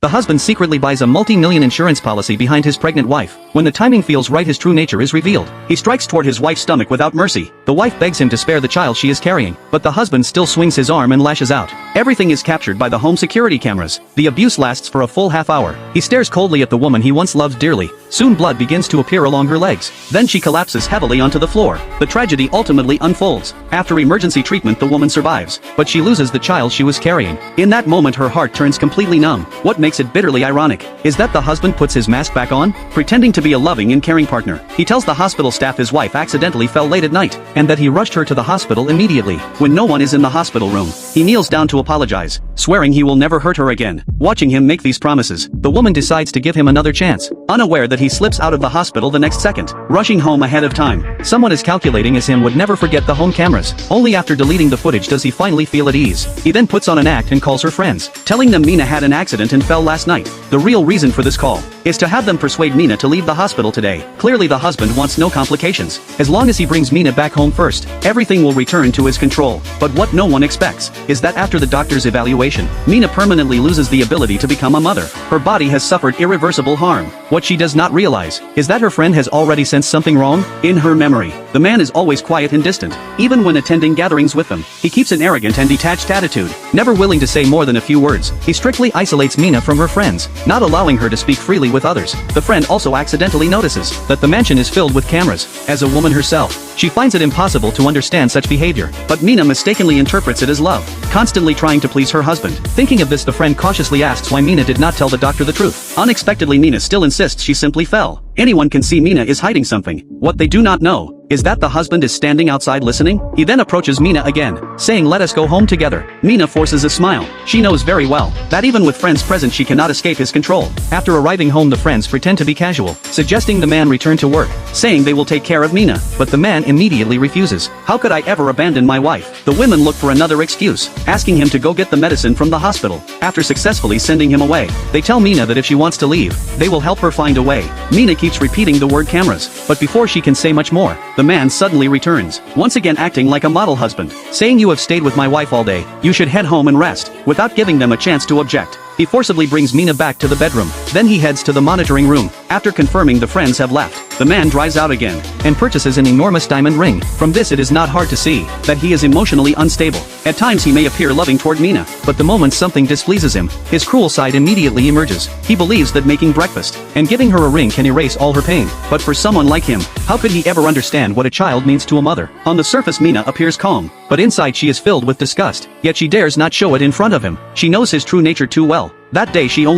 The husband secretly buys a multi-million insurance policy behind his pregnant wife. When the timing feels right, his true nature is revealed. He strikes toward his wife's stomach without mercy. The wife begs him to spare the child she is carrying, but the husband still swings his arm and lashes out. Everything is captured by the home security cameras. The abuse lasts for a full half hour. He stares coldly at the woman he once loved dearly. Soon blood begins to appear along her legs. Then she collapses heavily onto the floor. The tragedy ultimately unfolds. After emergency treatment, the woman survives, but she loses the child she was carrying. In that moment, her heart turns completely numb. What makes it bitterly ironic is that the husband puts his mask back on, pretending to be a loving and caring partner. He tells the hospital staff his wife accidentally fell late at night, and that he rushed her to the hospital immediately. When no one is in the hospital room, he kneels down to apologize, swearing he will never hurt her again. Watching him make these promises, the woman decides to give him another chance, unaware that he slips out of the hospital the next second, rushing home ahead of time. Someone as calculating as him would never forget the home cameras. Only after deleting the footage does he finally feel at ease. He then puts on an act and calls her friends, telling them Mina had an accident and fell last night. The real reason for this call is to have them persuade Mina to leave the hospital today. Clearly the husband wants no complications. As long as he brings Mina back home first, everything will return to his control. But what no one expects is that after the doctor's evaluation, Mina permanently loses the ability to become a mother. Her body has suffered irreversible harm. What she does not realize is that her friend has already sensed something wrong. In her memory, the man is always quiet and distant. Even when attending gatherings with them, he keeps an arrogant and detached attitude, never willing to say more than a few words. He strictly isolates Mina from her friends, not allowing her to speak freely with others. The friend also accidentally notices that the mansion is filled with cameras. As a woman herself, she finds it impossible to understand such behavior, but Mina mistakenly interprets it as love, constantly trying to please her husband. Thinking of this, the friend cautiously asks why Mina did not tell the doctor the truth. Unexpectedly, Mina still insists she simply fell. Anyone can see Mina is hiding something. What they do not know is that the husband is standing outside listening. He then approaches Mina again, saying let us go home together. Mina forces a smile. She knows very well that even with friends present she cannot escape his control. After arriving home, the friends pretend to be casual, suggesting the man return to work, saying they will take care of Mina, but the man immediately refuses. How could I ever abandon my wife? The women look for another excuse, asking him to go get the medicine from the hospital. After successfully sending him away, they tell Mina that if she wants to leave, they will help her find a way. Mina keeps repeating the word cameras, but before she can say much more, the man suddenly returns, once again acting like a model husband, saying you have stayed with my wife all day, you should head home and rest. Without giving them a chance to object, he forcibly brings Mina back to the bedroom. Then he heads to the monitoring room. After confirming the friends have left, the man drives out again and purchases an enormous diamond ring. From this, it is not hard to see that he is emotionally unstable. At times he may appear loving toward Mina, but the moment something displeases him, his cruel side immediately emerges. He believes that making breakfast and giving her a ring can erase all her pain. But for someone like him, how could he ever understand what a child means to a mother? On the surface, Mina appears calm, but inside she is filled with disgust. Yet she dares not show it in front of him. She knows his true nature too well. That day she only